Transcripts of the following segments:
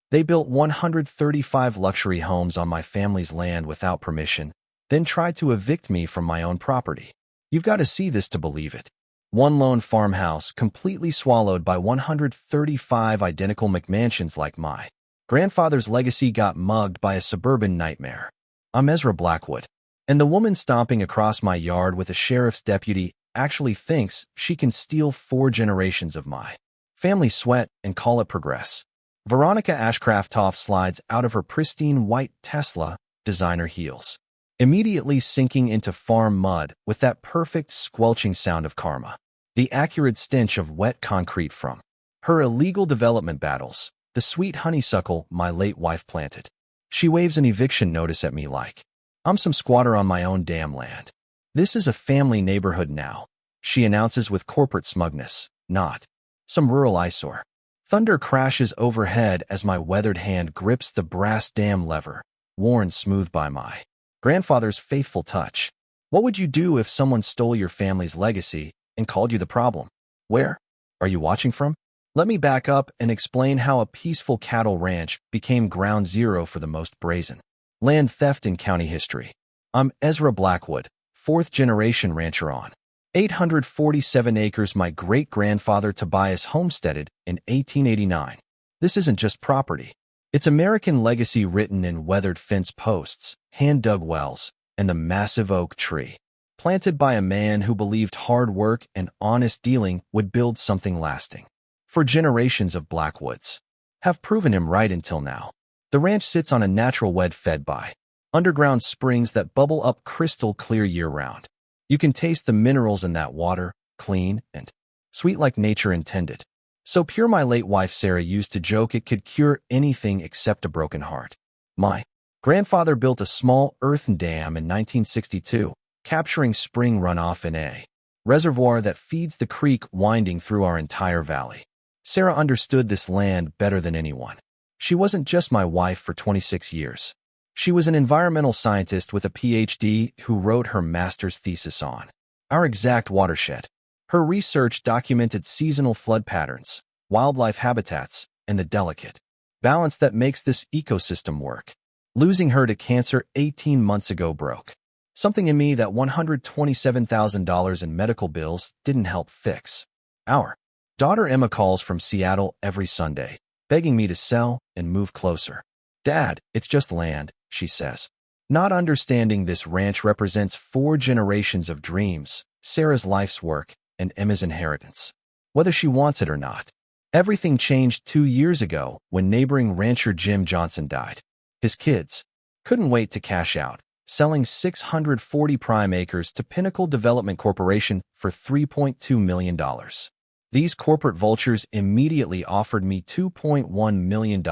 They built 135 luxury homes on my family's land without permission, then tried to evict me from my own property. You've got to see this to believe it. One lone farmhouse completely swallowed by 135 identical McMansions like my grandfather's legacy got mugged by a suburban nightmare. I'm Ezra Blackwood, and the woman stomping across my yard with a sheriff's deputy actually thinks she can steal 4 generations of my family sweat and call it progress. Veronica Ashcraft-Toff slides out of her pristine white Tesla designer heels, immediately sinking into farm mud with that perfect squelching sound of karma, the accurate stench of wet concrete from her illegal development battles, the sweet honeysuckle my late wife planted. She waves an eviction notice at me like I'm some squatter on my own damn land. This is a family neighborhood now, she announces with corporate smugness, not some rural eyesore. Thunder crashes overhead as my weathered hand grips the brass dam lever, worn smooth by my grandfather's faithful touch. What would you do if someone stole your family's legacy and called you the problem? Where are you watching from? Let me back up and explain how a peaceful cattle ranch became ground zero for the most brazen land theft in county history. I'm Ezra Blackwood, 4th-generation rancher on 847 acres my great-grandfather Tobias homesteaded in 1889. This isn't just property. It's American legacy written in weathered fence posts, hand-dug wells, and the massive oak tree, planted by a man who believed hard work and honest dealing would build something lasting. For generations of Blackwoods have proven him right until now. The ranch sits on a natural wedge fed by underground springs that bubble up crystal clear year-round. You can taste the minerals in that water, clean and sweet like nature intended. So pure my late wife Sarah used to joke it could cure anything except a broken heart. My grandfather built a small earthen dam in 1962, capturing spring runoff in a reservoir that feeds the creek winding through our entire valley. Sarah understood this land better than anyone. She wasn't just my wife for 26 years. She was an environmental scientist with a PhD who wrote her master's thesis on our exact watershed. Her research documented seasonal flood patterns, wildlife habitats, and the delicate balance that makes this ecosystem work. Losing her to cancer 18 months ago broke something in me that $127,000 in medical bills didn't help fix. Our daughter Emma calls from Seattle every Sunday, begging me to sell and move closer. Dad, it's just land, she says. Not understanding this ranch represents 4 generations of dreams, Sarah's life's work, and Emma's inheritance. Whether she wants it or not. Everything changed 2 years ago when neighboring rancher Jim Johnson died. His kids couldn't wait to cash out, selling 640 prime acres to Pinnacle Development Corporation for $3.2 million. These corporate vultures immediately offered me $2.1 million,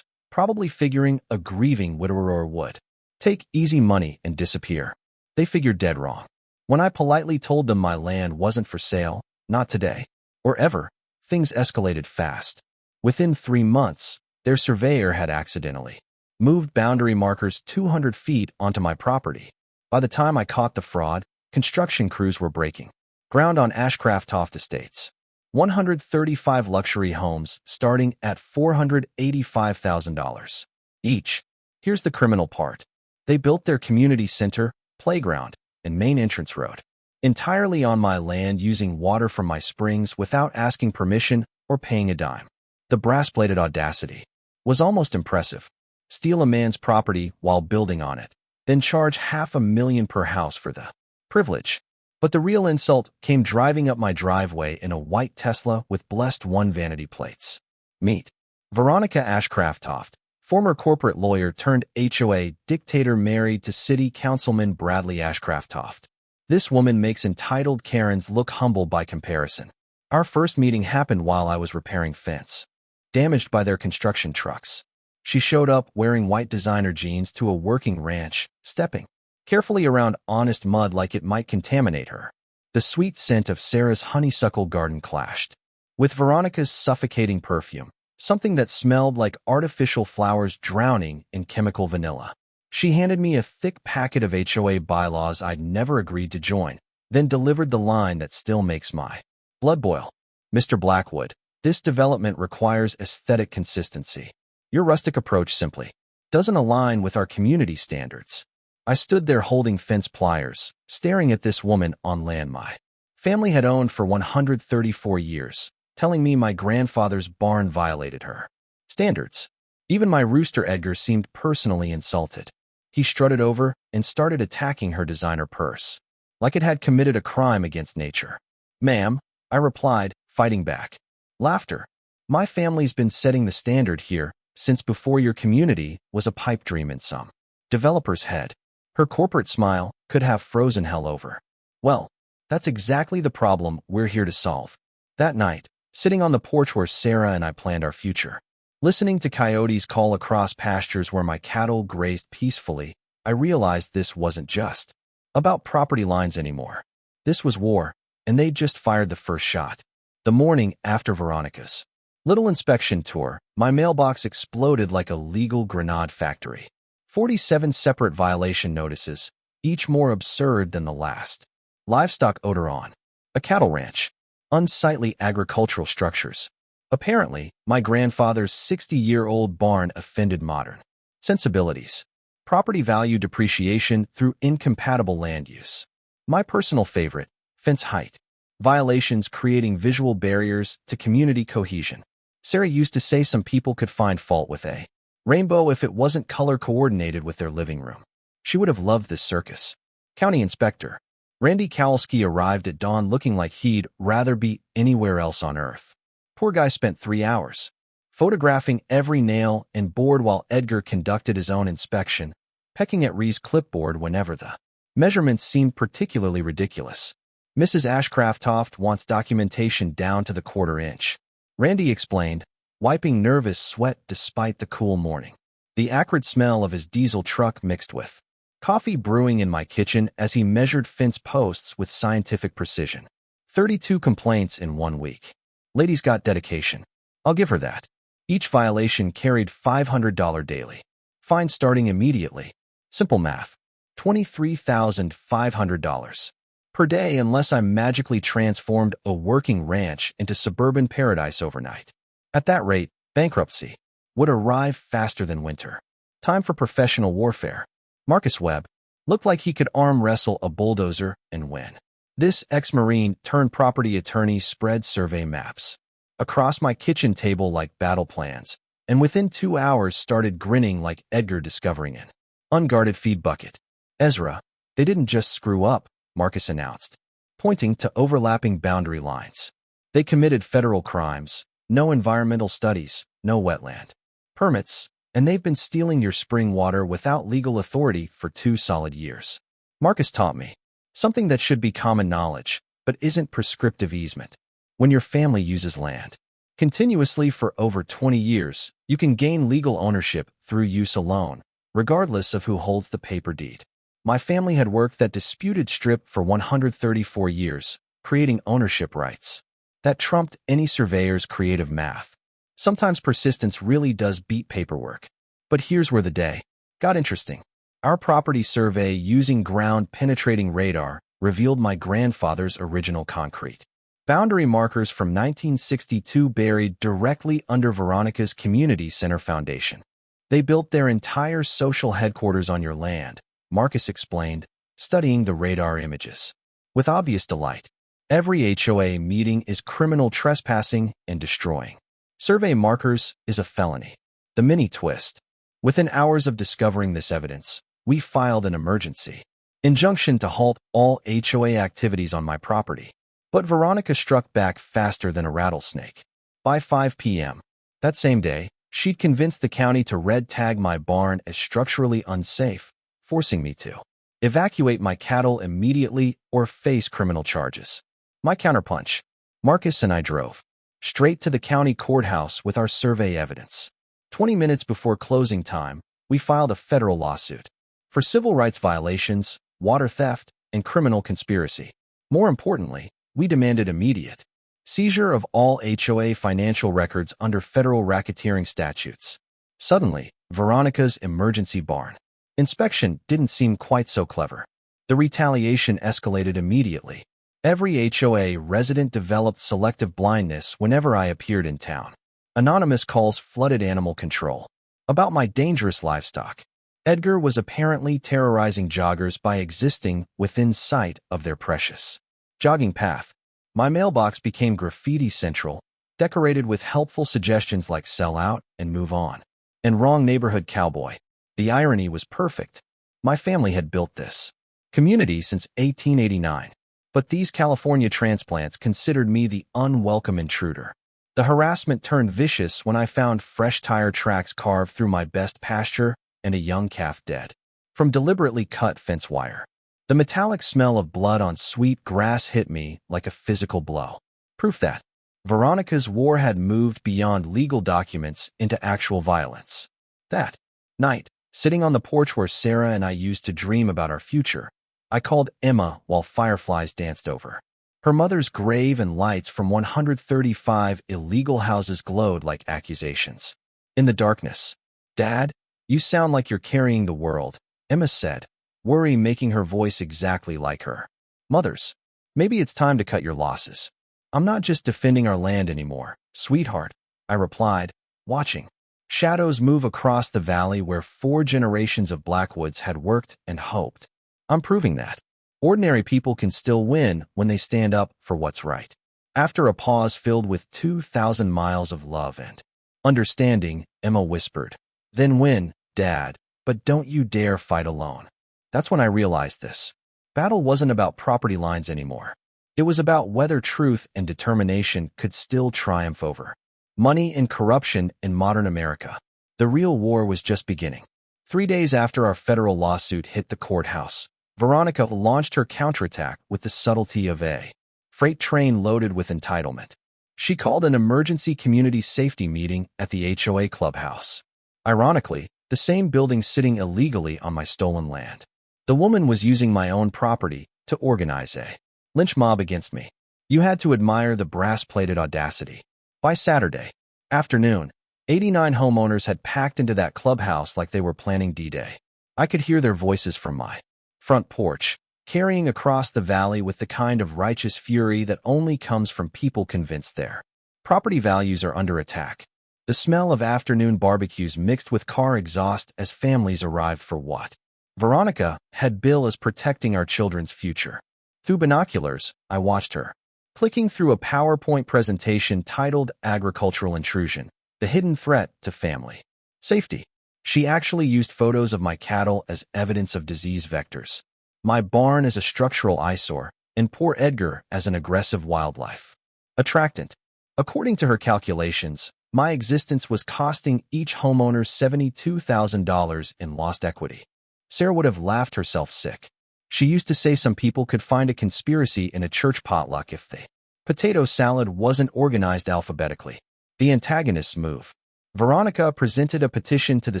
probably figuring a grieving widower would take easy money and disappear. They figured dead wrong. When I politely told them my land wasn't for sale, not today, or ever, things escalated fast. Within 3 months, their surveyor had accidentally moved boundary markers 200 feet onto my property. By the time I caught the fraud, construction crews were breaking ground on Ashcraft-Toft Estates. 135 luxury homes starting at $485,000 each. Here's the criminal part. They built their community center, playground, and main entrance road entirely on my land using water from my springs without asking permission or paying a dime. The brass-bladed audacity was almost impressive. Steal a man's property while building on it, then charge $500,000 per house for the privilege. But the real insult came driving up my driveway in a white Tesla with blessed 1 vanity plates. Meet Veronica Ashcraft-Toft, former corporate lawyer turned HOA dictator married to City Councilman Bradley Ashcraft-Toft. This woman makes entitled Karens look humble by comparison. Our first meeting happened while I was repairing fence damaged by their construction trucks. She showed up wearing white designer jeans to a working ranch, stepping carefully around honest mud like it might contaminate her. The sweet scent of Sarah's honeysuckle garden clashed with Veronica's suffocating perfume, something that smelled like artificial flowers drowning in chemical vanilla. She handed me a thick packet of HOA bylaws I'd never agreed to join, then delivered the line that still makes my blood boil. Mr. Blackwood, this development requires aesthetic consistency. Your rustic approach simply doesn't align with our community standards. I stood there holding fence pliers, staring at this woman on land my family had owned for 134 years, telling me my grandfather's barn violated her standards. Even my rooster Edgar seemed personally insulted. He strutted over and started attacking her designer purse, like it had committed a crime against nature. Ma'am, I replied, fighting back. Laughter. My family's been setting the standard here since before your community was a pipe dream in some developer's head. Her corporate smile could have frozen hell over. Well, that's exactly the problem we're here to solve. That night, sitting on the porch where Sarah and I planned our future, listening to coyotes call across pastures where my cattle grazed peacefully, I realized this wasn't just about property lines anymore. This was war, and they'd just fired the first shot. The morning after Veronica's little inspection tour, my mailbox exploded like a legal grenade factory. 47 separate violation notices, each more absurd than the last. Livestock odor on a cattle ranch. Unsightly agricultural structures. Apparently, my grandfather's 60-year-old barn offended modern sensibilities. Property value depreciation through incompatible land use. My personal favorite, fence height. Violations creating visual barriers to community cohesion. Sarah used to say some people could find fault with a rainbow if it wasn't color coordinated with their living room. She would have loved this circus. County Inspector Randy Kowalski arrived at dawn looking like he'd rather be anywhere else on earth. Poor guy spent 3 hours photographing every nail and board while Edgar conducted his own inspection, pecking at Ree's clipboard whenever the measurements seemed particularly ridiculous. Mrs. Ashcraft-Toft wants documentation down to the quarter inch, Randy explained, wiping nervous sweat despite the cool morning. The acrid smell of his diesel truck mixed with coffee brewing in my kitchen as he measured fence posts with scientific precision. 32 complaints in 1 week. Lady's got dedication. I'll give her that. Each violation carried $500 daily. Fine starting immediately. Simple math. $23,500 per day unless I magically transformed a working ranch into suburban paradise overnight. At that rate, bankruptcy would arrive faster than winter. Time for professional warfare. Marcus Webb looked like he could arm wrestle a bulldozer and win. This ex-Marine turned property attorney spread survey maps across my kitchen table like battle plans, and within 2 hours started grinning like Edgar discovering an unguarded feed bucket. Ezra, they didn't just screw up, Marcus announced, pointing to overlapping boundary lines. They committed federal crimes, no environmental studies, no wetland permits, and they've been stealing your spring water without legal authority for 2 solid years. Marcus taught me something that should be common knowledge, but isn't prescriptive easement. When your family uses land continuously for over 20 years, you can gain legal ownership through use alone, regardless of who holds the paper deed. My family had worked that disputed strip for 134 years, creating ownership rights that trumped any surveyor's creative math. Sometimes persistence really does beat paperwork. But here's where the day got interesting. Our property survey using ground-penetrating radar revealed my grandfather's original concrete boundary markers from 1962 buried directly under Veronica's community center foundation. They built their entire social headquarters on your land, Marcus explained, studying the radar images with obvious delight. Every HOA meeting is criminal trespassing and destroying survey markers is a felony. The mini twist. Within hours of discovering this evidence, we filed an emergency injunction to halt all HOA activities on my property. But Veronica struck back faster than a rattlesnake. By 5 p.m. that same day, she'd convinced the county to red tag my barn as structurally unsafe, forcing me to evacuate my cattle immediately or face criminal charges. My counterpunch. Marcus and I drove straight to the county courthouse with our survey evidence. 20 minutes before closing time, we filed a federal lawsuit for civil rights violations, water theft, and criminal conspiracy. More importantly, we demanded immediate seizure of all HOA financial records under federal racketeering statutes. Suddenly, Veronica's emergency barn inspection didn't seem quite so clever. The retaliation escalated immediately. Every HOA resident developed selective blindness whenever I appeared in town. Anonymous calls flooded animal control. about my dangerous livestock. Edgar was apparently terrorizing joggers by existing within sight of their precious jogging path. My mailbox became graffiti central, decorated with helpful suggestions like sell out and move on. And wrong neighborhood cowboy. The irony was perfect. My family had built this community since 1889, but these California transplants considered me the unwelcome intruder. The harassment turned vicious when I found fresh tire tracks carved through my best pasture and a young calf dead from deliberately cut fence wire. The metallic smell of blood on sweet grass hit me like a physical blow. Proof that Veronica's war had moved beyond legal documents into actual violence. That night, sitting on the porch where Sarah and I used to dream about our future, I called Emma while fireflies danced over her mother's grave and lights from 135 illegal houses glowed like accusations. In the darkness, "Dad, you sound like you're carrying the world," Emma said, worry making her voice exactly like her mother's. "Maybe it's time to cut your losses." "I'm not just defending our land anymore, sweetheart," I replied, watching shadows move across the valley where 4 generations of Blackwoods had worked and hoped. "I'm proving that ordinary people can still win when they stand up for what's right." After a pause filled with 2,000 miles of love and understanding, Emma whispered, "Then win, Dad, but don't you dare fight alone." That's when I realized this battle wasn't about property lines anymore. It was about whether truth and determination could still triumph over money and corruption in modern America. The real war was just beginning. 3 days after our federal lawsuit hit the courthouse, Veronica launched her counterattack with the subtlety of a freight train loaded with entitlement. She called an emergency community safety meeting at the HOA clubhouse. Ironically, the same building sitting illegally on my stolen land. The woman was using my own property to organize a lynch mob against me. You had to admire the brass-plated audacity. By Saturday afternoon, 89 homeowners had packed into that clubhouse like they were planning D-Day. I could hear their voices from my front porch, carrying across the valley with the kind of righteous fury that only comes from people convinced their property values are under attack. The smell of afternoon barbecues mixed with car exhaust as families arrived for what Veronica had billed as protecting our children's future. Through binoculars, I watched her clicking through a PowerPoint presentation titled Agricultural Intrusion, the Hidden Threat to Family Safety. She actually used photos of my cattle as evidence of disease vectors, my barn as a structural eyesore, and poor Edgar as an aggressive wildlife attractant. According to her calculations, my existence was costing each homeowner $72,000 in lost equity. Sarah would have laughed herself sick. She used to say some people could find a conspiracy in a church potluck if the potato salad wasn't organized alphabetically. The antagonist's move. Veronica presented a petition to the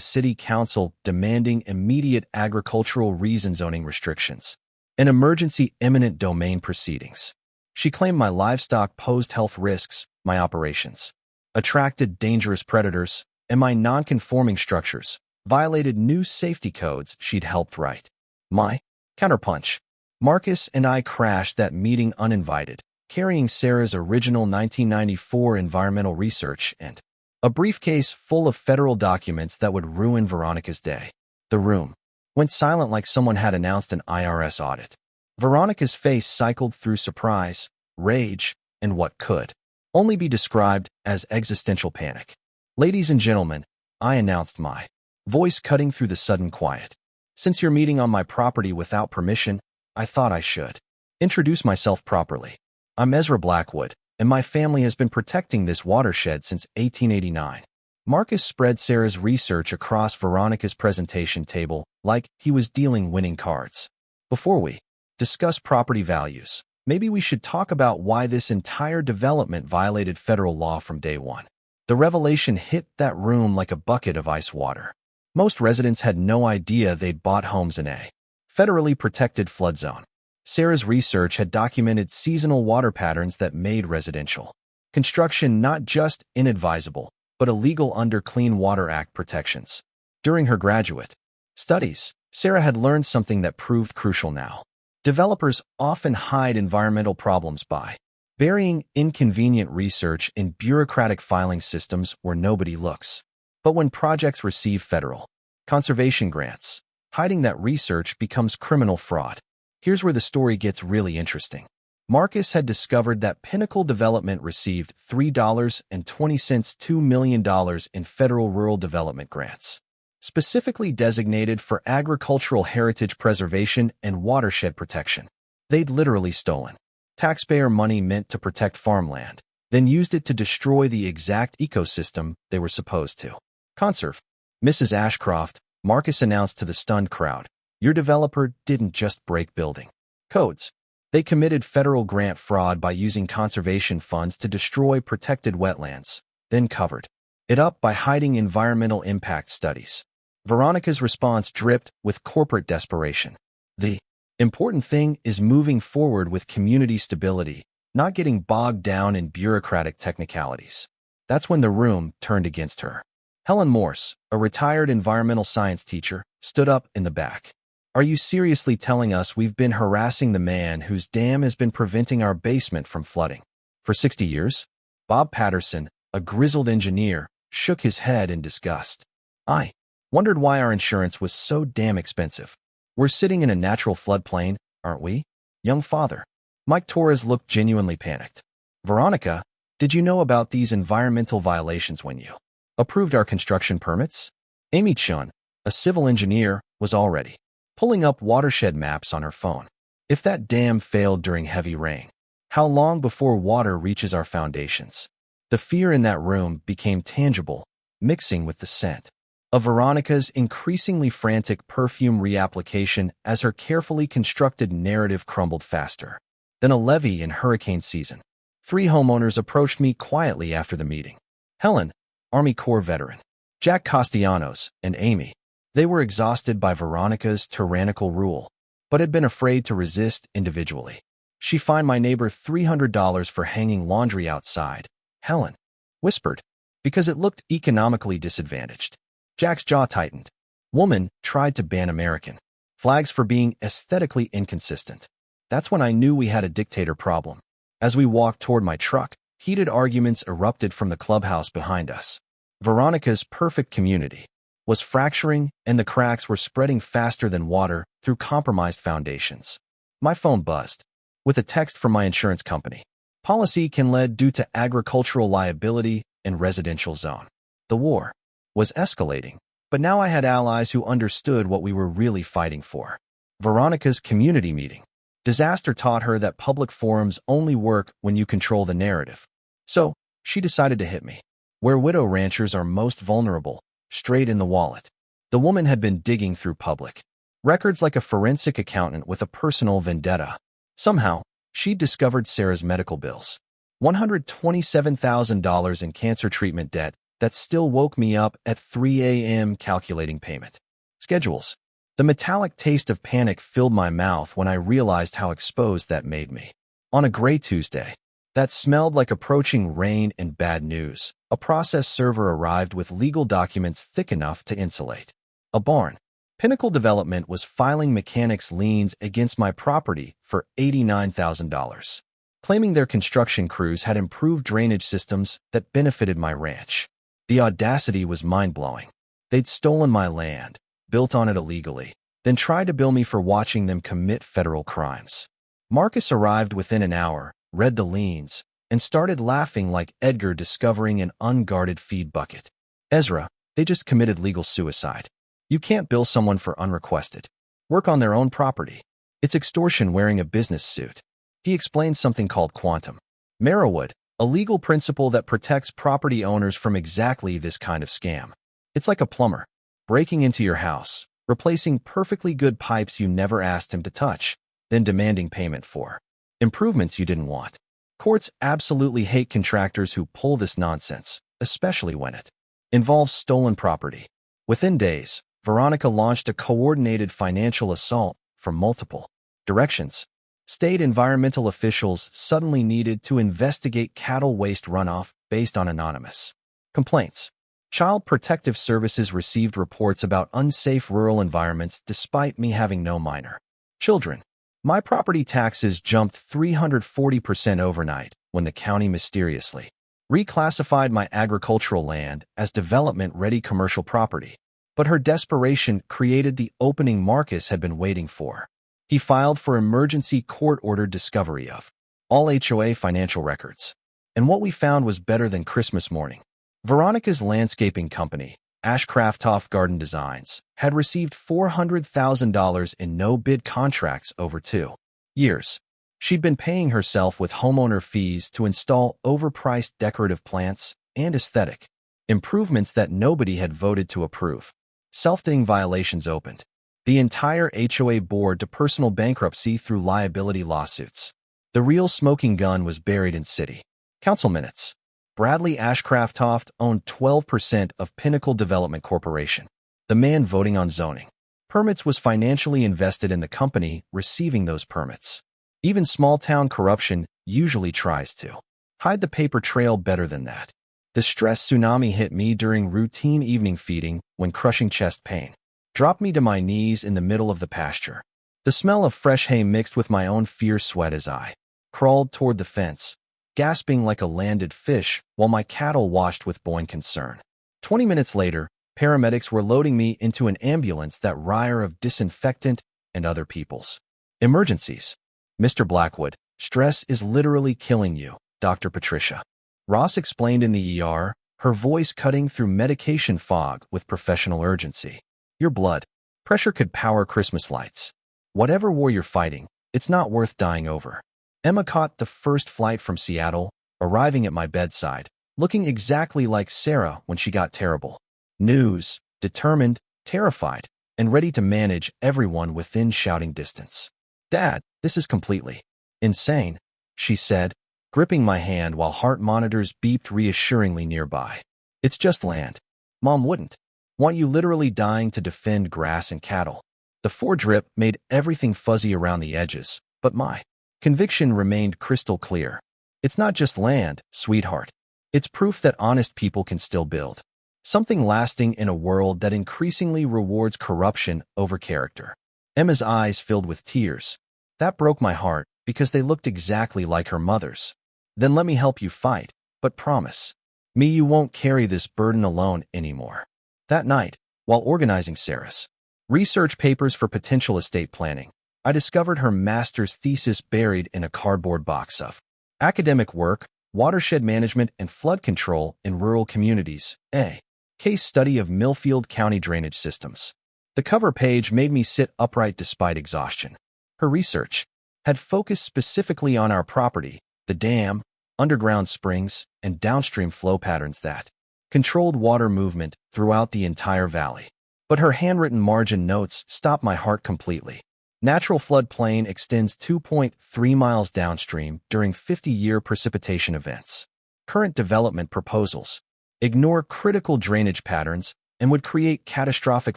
city council demanding immediate agricultural rezoning restrictions and emergency eminent domain proceedings. She claimed my livestock posed health risks, my operations attracted dangerous predators, and my non-conforming structures violated new safety codes she'd helped write. My counterpunch. Marcus and I crashed that meeting uninvited, carrying Sarah's original 1994 environmental research and a briefcase full of federal documents that would ruin Veronica's day. The room went silent like someone had announced an IRS audit. Veronica's face cycled through surprise, rage, and what could only be described as existential panic. "Ladies and gentlemen," I announced, my voice cutting through the sudden quiet. "Since you're meeting on my property without permission, I thought I should introduce myself properly. I'm Ezra Blackwood, and my family has been protecting this watershed since 1889. Marcus spread Sarah's research across Veronica's presentation table like he was dealing winning cards. "Before we discuss property values, maybe we should talk about why this entire development violated federal law from day one." The revelation hit that room like a bucket of ice water. Most residents had no idea they'd bought homes in a federally protected flood zone. Sarah's research had documented seasonal water patterns that made residential construction not just inadvisable, but illegal under Clean Water Act protections. During her graduate studies, Sarah had learned something that proved crucial now. Developers often hide environmental problems by burying inconvenient research in bureaucratic filing systems where nobody looks. But when projects receive federal conservation grants, hiding that research becomes criminal fraud. Here's where the story gets really interesting. Marcus had discovered that Pinnacle Development received $3.20 $2 million in federal rural development grants, specifically designated for agricultural heritage preservation and watershed protection. They'd literally stolen taxpayer money meant to protect farmland, then used it to destroy the exact ecosystem they were supposed to conserve. Mrs. Ashcroft, Marcus announced to the stunned crowd, your developer didn't just break building codes. They committed federal grant fraud by using conservation funds to destroy protected wetlands, then covered it up by hiding environmental impact studies. Veronica's response dripped with corporate desperation. The important thing is moving forward with community stability, not getting bogged down in bureaucratic technicalities. That's when the room turned against her. Helen Morse, a retired environmental science teacher, stood up in the back. Are you seriously telling us we've been harassing the man whose dam has been preventing our basement from flooding for 60 years? Bob Patterson, a grizzled engineer, shook his head in disgust. I wondered why our insurance was so damn expensive. We're sitting in a natural floodplain, aren't we? Young father. Mike Torres looked genuinely panicked. Veronica, did you know about these environmental violations when you approved our construction permits? Amy Chun, a civil engineer, was already pulling up watershed maps on her phone. If that dam failed during heavy rain, how long before water reaches our foundations? The fear in that room became tangible, mixing with the scent of Veronica's increasingly frantic perfume reapplication as her carefully constructed narrative crumbled faster than a levee in hurricane season. 3 homeowners approached me quietly after the meeting. Helen, Army Corps veteran, Jack Castellanos, and Amy. They were exhausted by Veronica's tyrannical rule, but had been afraid to resist individually. She fined my neighbor $300 for hanging laundry outside, Helen whispered, because it looked economically disadvantaged. Jack's jaw tightened. Woman tried to ban American flags for being aesthetically inconsistent. That's when I knew we had a dictator problem. As we walked toward my truck, heated arguments erupted from the clubhouse behind us. Veronica's perfect community was fracturing, and the cracks were spreading faster than water through compromised foundations. My phone buzzed with a text from my insurance company. Policy can lead due to agricultural liability and residential zone. The war was escalating, but now I had allies who understood what we were really fighting for. Veronica's community meeting. Disaster taught her that public forums only work when you control the narrative. So, she decided to hit me. Where widow ranchers are most vulnerable, straight in the wallet. The woman had been digging through public records like a forensic accountant with a personal vendetta. Somehow, she'd discovered Sarah's medical bills. $127,000 in cancer treatment debt that still woke me up at 3 a.m. calculating payment schedules. The metallic taste of panic filled my mouth when I realized how exposed that made me. On a gray Tuesday, that smelled like approaching rain and bad news, a process server arrived with legal documents thick enough to insulate a barn. Pinnacle Development was filing mechanics' liens against my property for $89,000, claiming their construction crews had improved drainage systems that benefited my ranch. The audacity was mind-blowing. They'd stolen my land, built on it illegally, then tried to bill me for watching them commit federal crimes. Marcus arrived within an hour, read the liens, and started laughing like Edgar discovering an unguarded feed bucket. Ezra, they just committed legal suicide. You can't bill someone for unrequested work on their own property. It's extortion wearing a business suit. He explained something called quantum Merriwood, a legal principle that protects property owners from exactly this kind of scam. It's like a plumber breaking into your house, replacing perfectly good pipes you never asked him to touch, then demanding payment for improvements you didn't want. Courts absolutely hate contractors who pull this nonsense, especially when it involves stolen property. Within days, Veronica launched a coordinated financial assault from multiple directions. State environmental officials suddenly needed to investigate cattle waste runoff based on anonymous complaints. Child Protective Services received reports about unsafe rural environments despite me having no minor children. My property taxes jumped 340% overnight when the county mysteriously reclassified my agricultural land as development-ready commercial property. But her desperation created the opening Marcus had been waiting for. He filed for emergency court-ordered discovery of all HOA financial records. And what we found was better than Christmas morning. Veronica's landscaping company, Ashcraftoff Garden Designs, had received $400,000 in no-bid contracts over 2 years. She'd been paying herself with homeowner fees to install overpriced decorative plants and aesthetic improvements that nobody had voted to approve. Self-ding violations opened the entire HOA board to personal bankruptcy through liability lawsuits. The real smoking gun was buried in city council minutes. Bradley Ashcraftoff owned 12% of Pinnacle Development Corporation. The man voting on zoning permits was financially invested in the company receiving those permits. Even small-town corruption usually tries to hide the paper trail better than that. The stress tsunami hit me during routine evening feeding when crushing chest pain dropped me to my knees in the middle of the pasture. The smell of fresh hay mixed with my own fierce sweat as I crawled toward the fence, gasping like a landed fish while my cattle watched with boing concern. 20 minutes later, paramedics were loading me into an ambulance that reeked of disinfectant and other people's emergencies. Mr. Blackwood, stress is literally killing you, Dr. Patricia Ross explained in the ER, her voice cutting through medication fog with professional urgency. Your blood pressure could power Christmas lights. Whatever war you're fighting, it's not worth dying over. Emma caught the first flight from Seattle, arriving at my bedside, looking exactly like Sarah when she got terrible news, determined, terrified, and ready to manage everyone within shouting distance. Dad, this is completely insane, she said, gripping my hand while heart monitors beeped reassuringly nearby. It's just land. Mom wouldn't want you literally dying to defend grass and cattle. The foredrip made everything fuzzy around the edges, but my conviction remained crystal clear. It's not just land, sweetheart. It's proof that honest people can still build something lasting in a world that increasingly rewards corruption over character. Emma's eyes filled with tears. That broke my heart because they looked exactly like her mother's. Then let me help you fight, but promise me you won't carry this burden alone anymore. That night, while organizing Sarah's research papers for potential estate planning, I discovered her master's thesis buried in a cardboard box of academic work, watershed management and flood control in rural communities, a case study of Millfield County drainage systems. The cover page made me sit upright despite exhaustion. Her research had focused specifically on our property, the dam, underground springs, and downstream flow patterns that controlled water movement throughout the entire valley. But her handwritten margin notes stopped my heart completely. Natural floodplain extends 2.3 miles downstream during 50-year precipitation events. Current development proposals ignore critical drainage patterns and would create catastrophic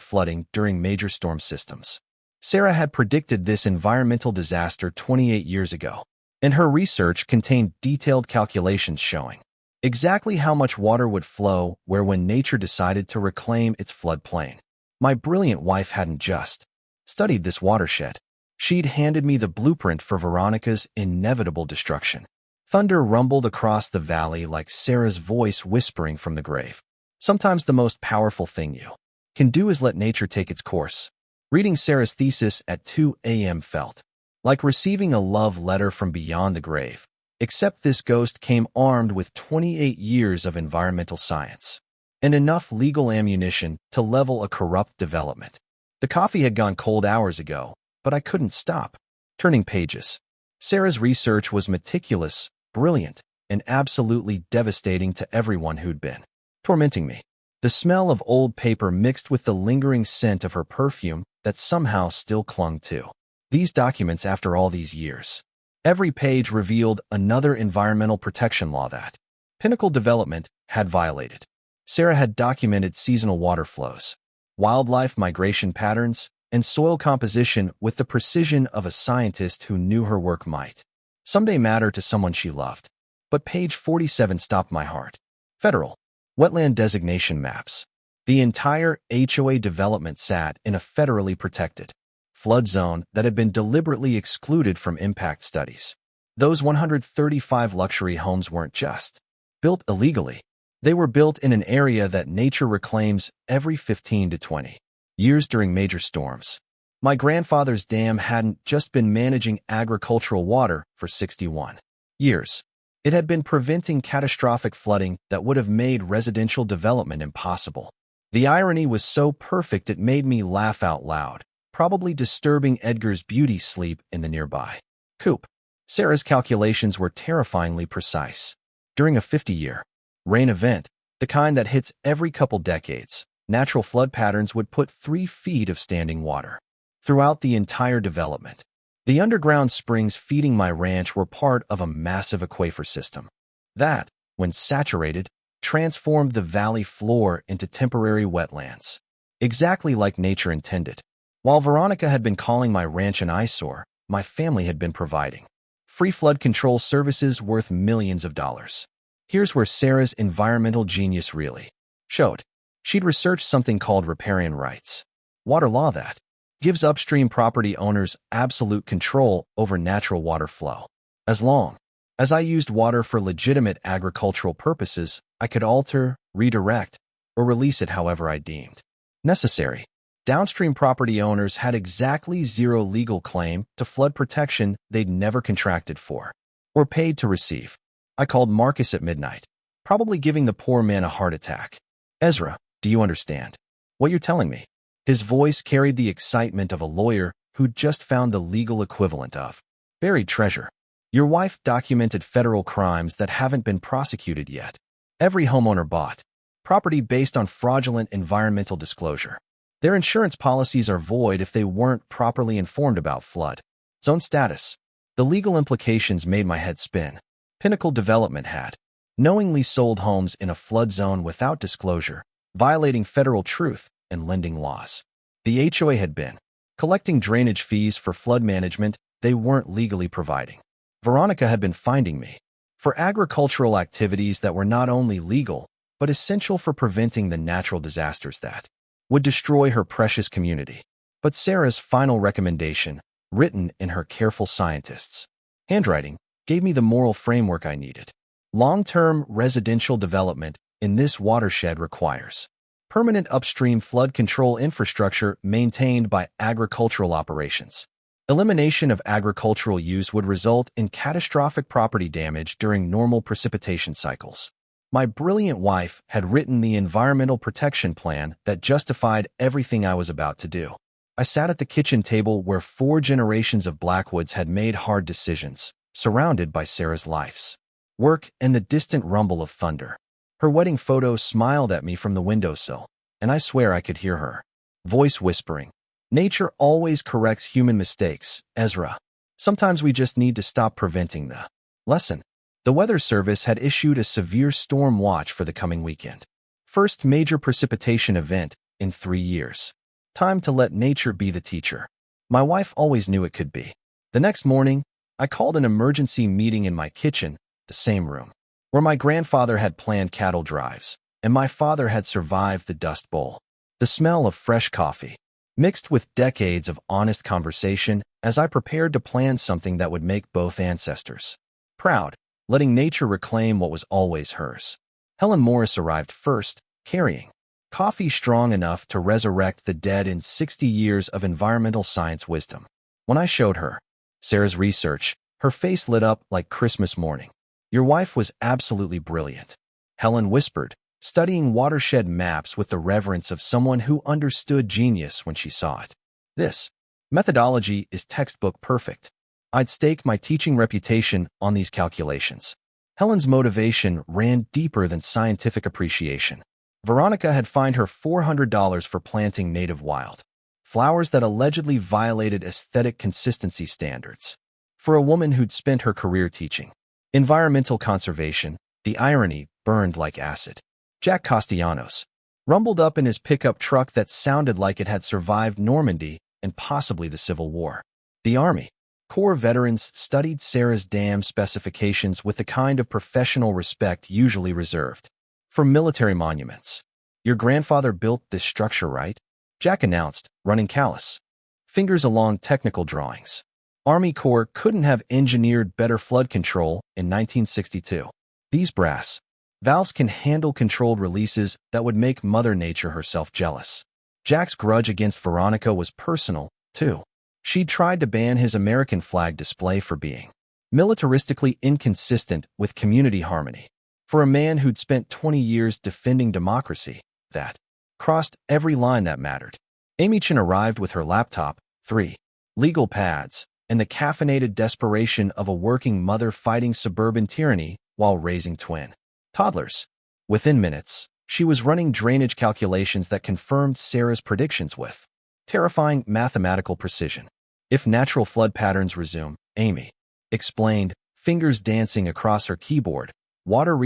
flooding during major storm systems. Sarah had predicted this environmental disaster 28 years ago, and her research contained detailed calculations showing exactly how much water would flow where when nature decided to reclaim its floodplain. My brilliant wife hadn't just studied this watershed. She'd handed me the blueprint for Veronica's inevitable destruction. Thunder rumbled across the valley like Sarah's voice whispering from the grave. Sometimes the most powerful thing you can do is let nature take its course. Reading Sarah's thesis at 2 a.m. felt like receiving a love letter from beyond the grave, except this ghost came armed with 28 years of environmental science and enough legal ammunition to level a corrupt development. The coffee had gone cold hours ago, but I couldn't stop turning pages. Sarah's research was meticulous, brilliant, and absolutely devastating to everyone who'd been tormenting me. The smell of old paper mixed with the lingering scent of her perfume that somehow still clung to these documents after all these years. Every page revealed another environmental protection law that Pinnacle Development had violated. Sarah had documented seasonal water flows, wildlife migration patterns, and soil composition with the precision of a scientist who knew her work might someday matter to someone she loved. But page 47 stopped my heart. Federal wetland designation maps. The entire HOA development sat in a federally protected flood zone that had been deliberately excluded from impact studies. Those 135 luxury homes weren't just built illegally. They were built in an area that nature reclaims every 15 to 20 years during major storms. My grandfather's dam hadn't just been managing agricultural water for 61 years. It had been preventing catastrophic flooding that would have made residential development impossible. The irony was so perfect it made me laugh out loud, probably disturbing Edgar's beauty sleep in the nearby coop. Sarah's calculations were terrifyingly precise. During a 50-year rain event, the kind that hits every couple decades, natural flood patterns would put 3 feet of standing water throughout the entire development. The underground springs feeding my ranch were part of a massive aquifer system that, when saturated, transformed the valley floor into temporary wetlands, exactly like nature intended. While Veronica had been calling my ranch an eyesore, my family had been providing free flood control services worth millions of dollars. Here's where Sarah's environmental genius really showed. She'd researched something called riparian rights, water law that gives upstream property owners absolute control over natural water flow. As long as I used water for legitimate agricultural purposes, I could alter, redirect, or release it however I deemed necessary. Downstream property owners had exactly zero legal claim to flood protection they'd never contracted for or paid to receive. I called Marcus at midnight, probably giving the poor man a heart attack. Ezra, do you understand what you're telling me? His voice carried the excitement of a lawyer who'd just found the legal equivalent of buried treasure. Your wife documented federal crimes that haven't been prosecuted yet. Every homeowner bought property based on fraudulent environmental disclosure. Their insurance policies are void if they weren't properly informed about flood zone status. The legal implications made my head spin. Pinnacle Development had knowingly sold homes in a flood zone without disclosure, violating federal truth and lending laws. The HOA had been collecting drainage fees for flood management they weren't legally providing. Veronica had been finding me for agricultural activities that were not only legal, but essential for preventing the natural disasters that would destroy her precious community. But Sarah's final recommendation, written in her careful scientist's handwriting, gave me the moral framework I needed. Long-term residential development in this watershed requires permanent upstream flood control infrastructure maintained by agricultural operations. Elimination of agricultural use would result in catastrophic property damage during normal precipitation cycles. My brilliant wife had written the environmental protection plan that justified everything I was about to do. I sat at the kitchen table where 4 generations of Blackwoods had made hard decisions, surrounded by Sarah's life's work and the distant rumble of thunder. Her wedding photo smiled at me from the windowsill, and I swear I could hear her voice whispering, "Nature always corrects human mistakes, Ezra. Sometimes we just need to stop preventing the lesson." The Weather Service had issued a severe storm watch for the coming weekend. First major precipitation event in 3 years. Time to let nature be the teacher. My wife always knew it could be. The next morning, I called an emergency meeting in my kitchen, the same room where my grandfather had planned cattle drives, and my father had survived the Dust Bowl. The smell of fresh coffee, mixed with decades of honest conversation as I prepared to plan something that would make both ancestors proud, letting nature reclaim what was always hers. Helen Morris arrived first, carrying coffee strong enough to resurrect the dead in 60 years of environmental science wisdom. When I showed her Sarah's research, her face lit up like Christmas morning. "Your wife was absolutely brilliant," Helen whispered, studying watershed maps with the reverence of someone who understood genius when she saw it. "This methodology is textbook perfect. I'd stake my teaching reputation on these calculations." Helen's motivation ran deeper than scientific appreciation. Veronica had fined her $400 for planting native wild flowers that allegedly violated aesthetic consistency standards. For a woman who'd spent her career teaching environmental conservation, the irony burned like acid. Jack Castellanos rumbled up in his pickup truck that sounded like it had survived Normandy and possibly the Civil War. The Army Corps veterans studied Sarah's dam specifications with the kind of professional respect usually reserved for military monuments. "Your grandfather built this structure, right?" Jack announced, running callous fingers along technical drawings. Army Corps couldn't have engineered better flood control in 1962. These brass Valves can handle controlled releases that would make Mother Nature herself jealous. Jack's grudge against Veronica was personal, too. She'd tried to ban his American flag display for being militaristically inconsistent with community harmony. For a man who'd spent 20 years defending democracy, that crossed every line that mattered. Amy Chen arrived with her laptop, 3 legal pads, and the caffeinated desperation of a working mother fighting suburban tyranny while raising twin toddlers. Within minutes, she was running drainage calculations that confirmed Sarah's predictions with terrifying mathematical precision. If natural flood patterns resume, Amy explained, fingers dancing across her keyboard, water